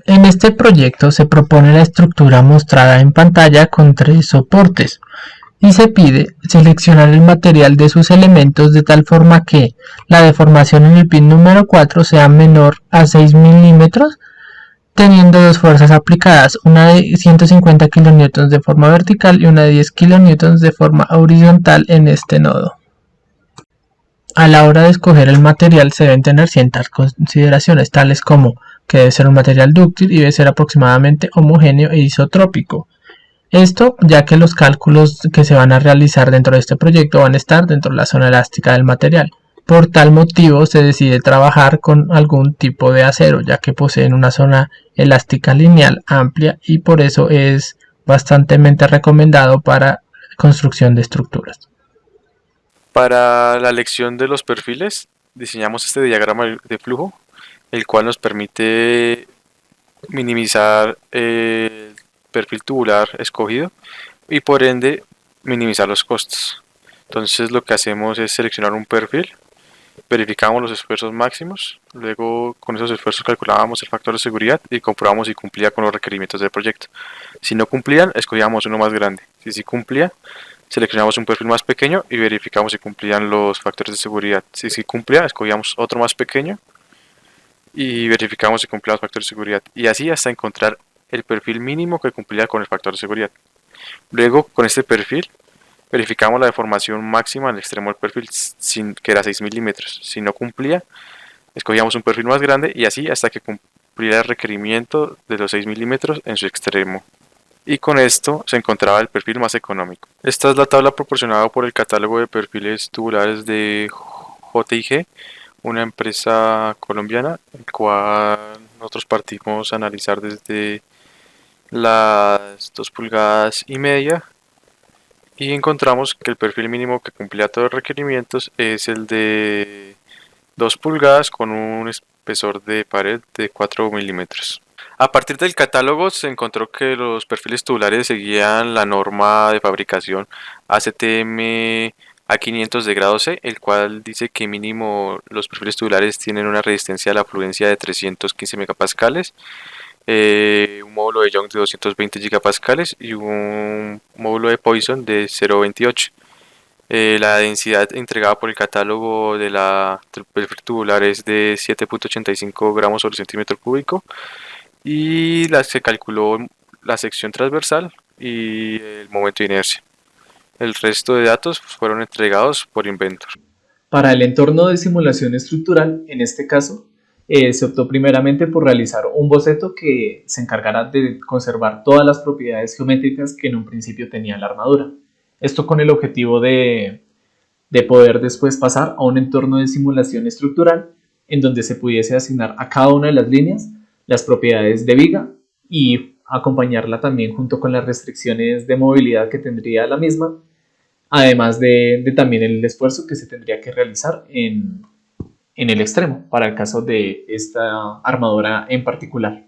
En este proyecto se propone la estructura mostrada en pantalla con tres soportes y se pide seleccionar el material de sus elementos de tal forma que la deformación en el pin número 4 sea menor a 6 milímetros, teniendo dos fuerzas aplicadas, una de 150 kN de forma vertical y una de 10 kN de forma horizontal en este nodo. A la hora de escoger el material se deben tener ciertas consideraciones, tales como que debe ser un material dúctil y debe ser aproximadamente homogéneo e isotrópico. Esto ya que los cálculos que se van a realizar dentro de este proyecto van a estar dentro de la zona elástica del material. Por tal motivo se decide trabajar con algún tipo de acero, ya que poseen una zona elástica lineal amplia y por eso es bastante recomendado para construcción de estructuras. Para la elección de los perfiles, diseñamos este diagrama de flujo, el cual nos permite minimizar el perfil tubular escogido y por ende minimizar los costos. Entonces lo que hacemos es seleccionar un perfil, verificamos los esfuerzos máximos, luego con esos esfuerzos calculábamos el factor de seguridad y comprobamos si cumplía con los requerimientos del proyecto. Si no cumplían, escogíamos uno más grande. Si sí cumplía, seleccionamos un perfil más pequeño y verificamos si cumplían los factores de seguridad. Si sí cumplía, escogíamos otro más pequeño y verificamos si cumplía los factores de seguridad. Y así hasta encontrar el perfil mínimo que cumplía con el factor de seguridad. Luego, con este perfil, verificamos la deformación máxima al extremo del perfil, que era 6 milímetros. Si no cumplía, escogíamos un perfil más grande y así hasta que cumpliera el requerimiento de los 6 milímetros en su extremo. Y con esto se encontraba el perfil más económico. Esta es la tabla proporcionada por el catálogo de perfiles tubulares de JIG, una empresa colombiana, el cual nosotros partimos a analizar desde las 2,5 pulgadas y encontramos que el perfil mínimo que cumplía todos los requerimientos es el de 2 pulgadas con un espesor de pared de 4 milímetros. A partir del catálogo se encontró que los perfiles tubulares seguían la norma de fabricación ACTM A500 de grado C, el cual dice que mínimo los perfiles tubulares tienen una resistencia a la fluencia de 315 megapascales, un módulo de Young de 220 gigapascales y un módulo de Poisson de 0,28. La densidad entregada por el catálogo del perfil tubular es de 7,85 gramos sobre centímetro cúbico y se calculó la sección transversal y el momento de inercia. El resto de datos fueron entregados por Inventor. Para el entorno de simulación estructural, en este caso, se optó primeramente por realizar un boceto que se encargara de conservar todas las propiedades geométricas que en un principio tenía la armadura. Esto con el objetivo de poder después pasar a un entorno de simulación estructural en donde se pudiese asignar a cada una de las líneas las propiedades de viga y acompañarla también junto con las restricciones de movilidad que tendría la misma, además de también el esfuerzo que se tendría que realizar en el extremo para el caso de esta armadura en particular.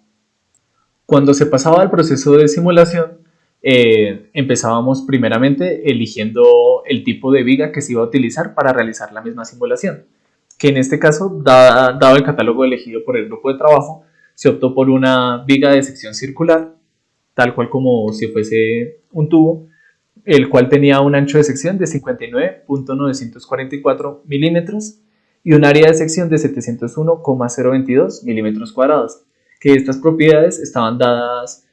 Cuando se pasaba al proceso de simulación, empezábamos primeramente eligiendo el tipo de viga que se iba a utilizar para realizar la misma simulación, que en este caso, dado el catálogo elegido por el grupo de trabajo, se optó por una viga de sección circular, tal cual como si fuese un tubo, el cual tenía un ancho de sección de 59.944 milímetros y un área de sección de 701,022 milímetros cuadrados, que estas propiedades estaban dadas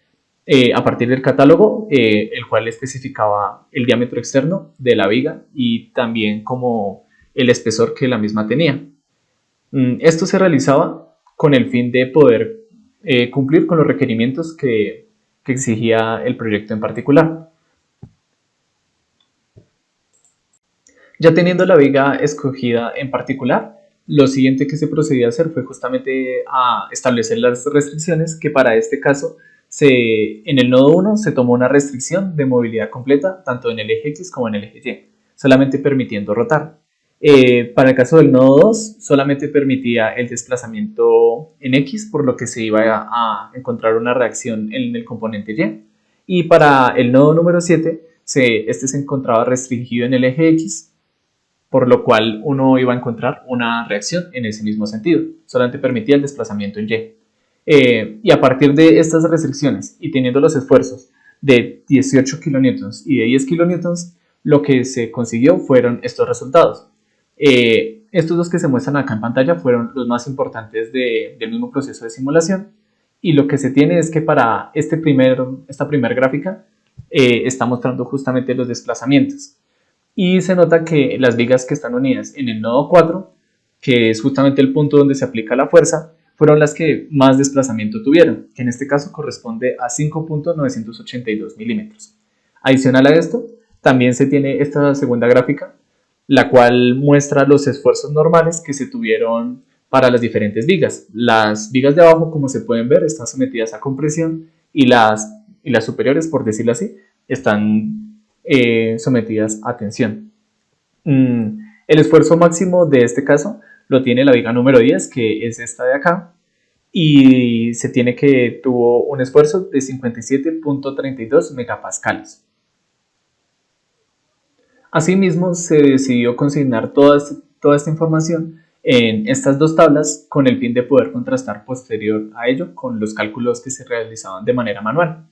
a partir del catálogo, el cual especificaba el diámetro externo de la viga y también como el espesor que la misma tenía. Esto se realizaba con el fin de poder cumplir con los requerimientos que exigía el proyecto en particular. Ya teniendo la viga escogida en particular, lo siguiente que se procedía a hacer fue justamente a establecer las restricciones, que para este caso en el nodo 1 se tomó una restricción de movilidad completa tanto en el eje X como en el eje Y, solamente permitiendo rotar. Para el caso del nodo 2 solamente permitía el desplazamiento en X, por lo que se iba a encontrar una reacción en el componente Y. Y para el nodo número 7 este se encontraba restringido en el eje X, por lo cual uno iba a encontrar una reacción en ese mismo sentido, solamente permitía el desplazamiento en Y. Y a partir de estas restricciones y teniendo los esfuerzos de 18 kilonewtons y de 10 kilonewtons, lo que se consiguió fueron estos resultados. Estos dos que se muestran acá en pantalla fueron los más importantes del mismo proceso de simulación, y lo que se tiene es que para esta primera gráfica está mostrando justamente los desplazamientos, y se nota que las vigas que están unidas en el nodo 4, que es justamente el punto donde se aplica la fuerza, fueron las que más desplazamiento tuvieron, que en este caso corresponde a 5.982 milímetros. Adicional a esto, también se tiene esta segunda gráfica, la cual muestra los esfuerzos normales que se tuvieron para las diferentes vigas. Las vigas de abajo, como se pueden ver, están sometidas a compresión, y las superiores, por decirlo así, están sometidas a tensión. El esfuerzo máximo de este caso lo tiene la viga número 10, que es esta de acá, y se tiene que tuvo un esfuerzo de 57.32 megapascales. Asimismo, se decidió consignar toda esta información en estas dos tablas con el fin de poder contrastar posterior a ello con los cálculos que se realizaban de manera manual.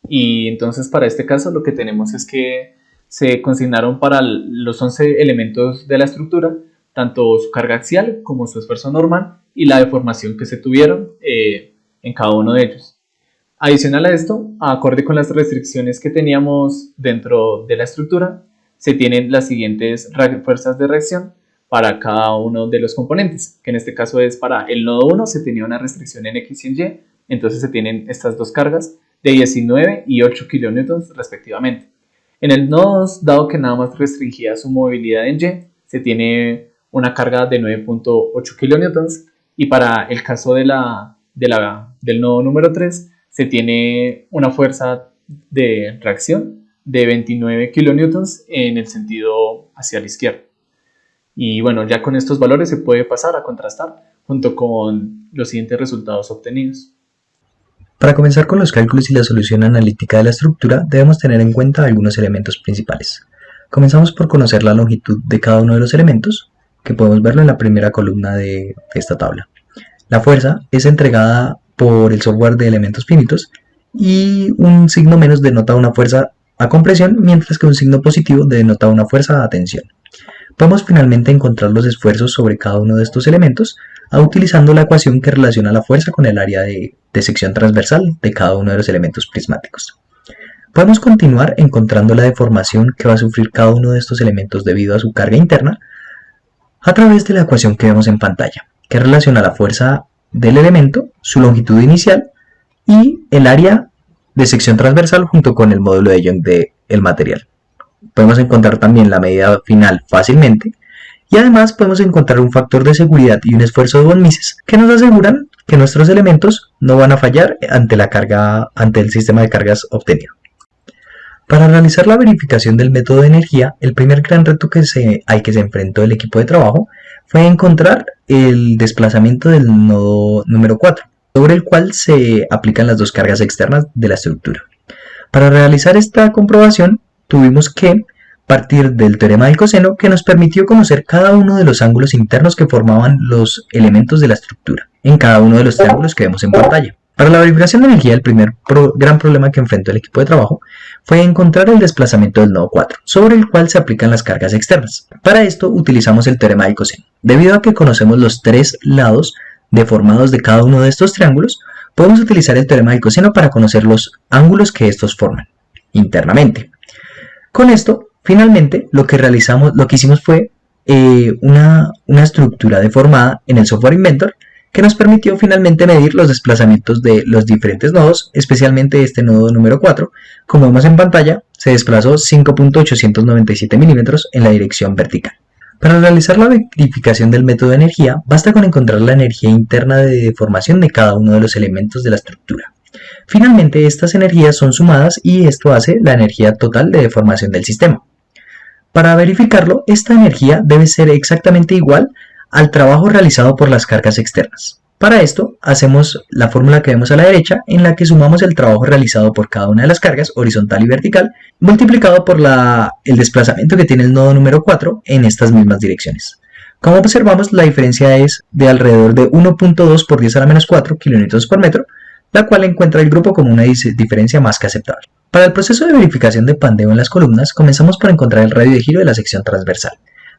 Y entonces para este caso lo que tenemos es que se consignaron para los 11 elementos de la estructura tanto su carga axial como su esfuerzo normal y la deformación que se tuvieron en cada uno de ellos. Adicional a esto, acorde con las restricciones que teníamos dentro de la estructura, se tienen las siguientes fuerzas de reacción para cada uno de los componentes, que en este caso es para el nodo 1 se tenía una restricción en X y en Y, entonces se tienen estas dos cargas de 19 y 8 kilonewtons respectivamente. En el nodo 2, dado que nada más restringía su movilidad en Y, se tiene una carga de 9.8 kilonewtons, y para el caso del nodo número 3 se tiene una fuerza de reacción de 29 kilonewtons en el sentido hacia la izquierda. Y bueno, ya con estos valores se puede pasar a contrastar junto con los siguientes resultados obtenidos. Para comenzar con los cálculos y la solución analítica de la estructura, debemos tener en cuenta algunos elementos principales. Comenzamos por conocer la longitud de cada uno de los elementos, que podemos verlo en la primera columna de esta tabla. La fuerza es entregada por el software de elementos finitos, y un signo menos denota una fuerza a compresión, mientras que un signo positivo denota una fuerza a tensión. Podemos finalmente encontrar los esfuerzos sobre cada uno de estos elementos utilizando la ecuación que relaciona la fuerza con el área de sección transversal de cada uno de los elementos prismáticos. Podemos continuar encontrando la deformación que va a sufrir cada uno de estos elementos debido a su carga interna a través de la ecuación que vemos en pantalla, que relaciona la fuerza del elemento, su longitud inicial y el área de sección transversal junto con el módulo de Young del material. Podemos encontrar también la medida final fácilmente, y además podemos encontrar un factor de seguridad y un esfuerzo de von Mises que nos aseguran que nuestros elementos no van a fallar ante el sistema de cargas obtenido. Para realizar la verificación del método de energía, el primer gran reto al que se enfrentó el equipo de trabajo fue encontrar el desplazamiento del nodo número 4, sobre el cual se aplican las dos cargas externas de la estructura. Para realizar esta comprobación, tuvimos que partir del teorema del coseno, que nos permitió conocer cada uno de los ángulos internos que formaban los elementos de la estructura, en cada uno de los triángulos que vemos en pantalla. Para la verificación de energía, el primer gran problema que enfrentó el equipo de trabajo fue encontrar el desplazamiento del nodo 4, sobre el cual se aplican las cargas externas. Para esto utilizamos el teorema del coseno. Debido a que conocemos los tres lados deformados de cada uno de estos triángulos, podemos utilizar el teorema del coseno para conocer los ángulos que estos forman internamente. Con esto, finalmente, lo que hicimos fue una estructura deformada en el software Inventor, que nos permitió finalmente medir los desplazamientos de los diferentes nodos, especialmente este nodo número 4. Como vemos en pantalla, se desplazó 5.897 milímetros en la dirección vertical. Para realizar la verificación del método de energía, basta con encontrar la energía interna de deformación de cada uno de los elementos de la estructura. Finalmente, estas energías son sumadas y esto hace la energía total de deformación del sistema. Para verificarlo, esta energía debe ser exactamente igual al trabajo realizado por las cargas externas. Para esto, hacemos la fórmula que vemos a la derecha, en la que sumamos el trabajo realizado por cada una de las cargas, horizontal y vertical, multiplicado por el desplazamiento que tiene el nodo número 4 en estas mismas direcciones. Como observamos, la diferencia es de alrededor de 1.2 por 10 a la menos 4 kN por metro, la cual encuentra el grupo como una diferencia más que aceptable. Para el proceso de verificación de pandeo en las columnas, comenzamos por encontrar el radio de giro de la sección transversal.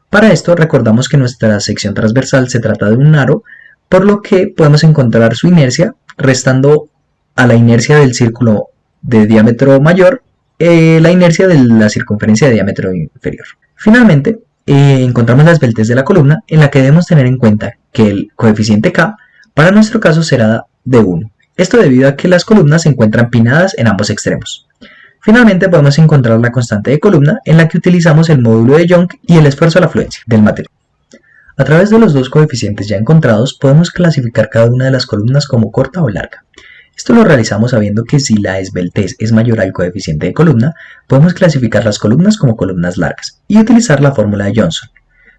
Para esto, recordamos que nuestra sección transversal se trata de un aro, por lo que podemos encontrar su inercia restando a la inercia del círculo de diámetro mayor la inercia de la circunferencia de diámetro inferior. Finalmente, encontramos la esbeltez de la columna, en la que debemos tener en cuenta que el coeficiente K para nuestro caso será de 1. Esto debido a que las columnas se encuentran pinadas en ambos extremos. Finalmente podemos encontrar la constante de columna, en la que utilizamos el módulo de Young y el esfuerzo a la fluencia del material. A través de los dos coeficientes ya encontrados podemos clasificar cada una de las columnas como corta o larga. Esto lo realizamos sabiendo que si la esbeltez es mayor al coeficiente de columna, podemos clasificar las columnas como columnas largas y utilizar la fórmula de Johnson,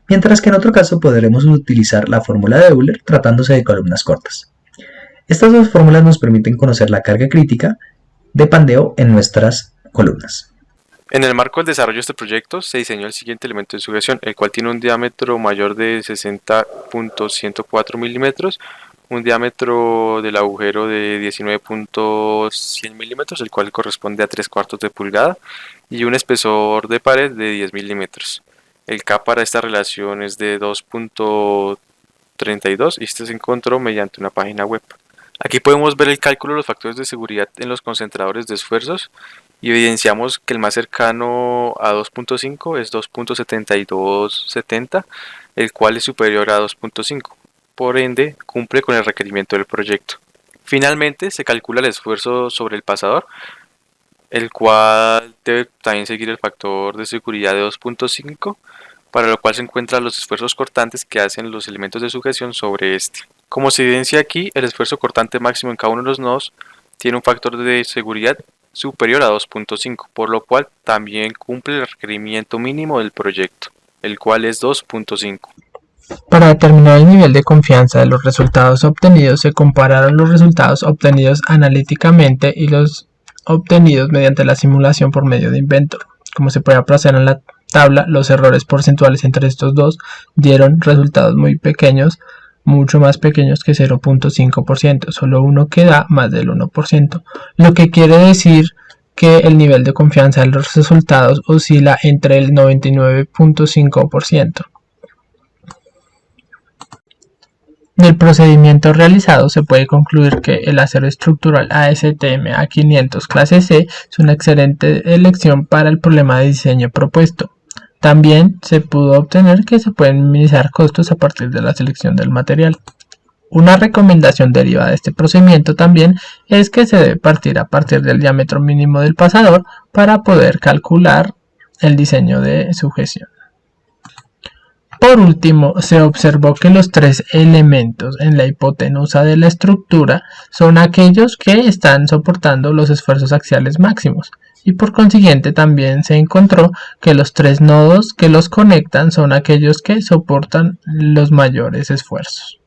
mientras que en otro caso podremos utilizar la fórmula de Euler tratándose de columnas cortas. Estas dos fórmulas nos permiten conocer la carga crítica de pandeo en nuestras columnas. En el marco del desarrollo de este proyecto se diseñó el siguiente elemento de sujeción, el cual tiene un diámetro mayor de 60.104 milímetros, un diámetro del agujero de 19.100 milímetros, el cual corresponde a 3/4 de pulgada, y un espesor de pared de 10 milímetros. El K para esta relación es de 2.32 y este se encontró mediante una página web. Aquí podemos ver el cálculo de los factores de seguridad en los concentradores de esfuerzos y evidenciamos que el más cercano a 2.5 es 2.7270, el cual es superior a 2.5. Por ende, cumple con el requerimiento del proyecto. Finalmente, se calcula el esfuerzo sobre el pasador, el cual debe también seguir el factor de seguridad de 2.5, para lo cual se encuentran los esfuerzos cortantes que hacen los elementos de sujeción sobre este. Como se evidencia aquí, el esfuerzo cortante máximo en cada uno de los nodos tiene un factor de seguridad superior a 2.5, por lo cual también cumple el requerimiento mínimo del proyecto, el cual es 2.5. Para determinar el nivel de confianza de los resultados obtenidos, se compararon los resultados obtenidos analíticamente y los obtenidos mediante la simulación por medio de Inventor. Como se puede apreciar en la tabla, los errores porcentuales entre estos dos dieron resultados muy pequeños, mucho más pequeños que 0.5%, solo uno que da más del 1%, lo que quiere decir que el nivel de confianza de los resultados oscila entre el 99.5%. Del procedimiento realizado se puede concluir que el acero estructural ASTM A500 clase C es una excelente elección para el problema de diseño propuesto. También se pudo obtener que se pueden minimizar costos a partir de la selección del material. Una recomendación derivada de este procedimiento también es que se debe partir a partir del diámetro mínimo del pasador para poder calcular el diseño de sujeción. Por último, se observó que los tres elementos en la hipotenusa de la estructura son aquellos que están soportando los esfuerzos axiales máximos, y por consiguiente también se encontró que los tres nodos que los conectan son aquellos que soportan los mayores esfuerzos.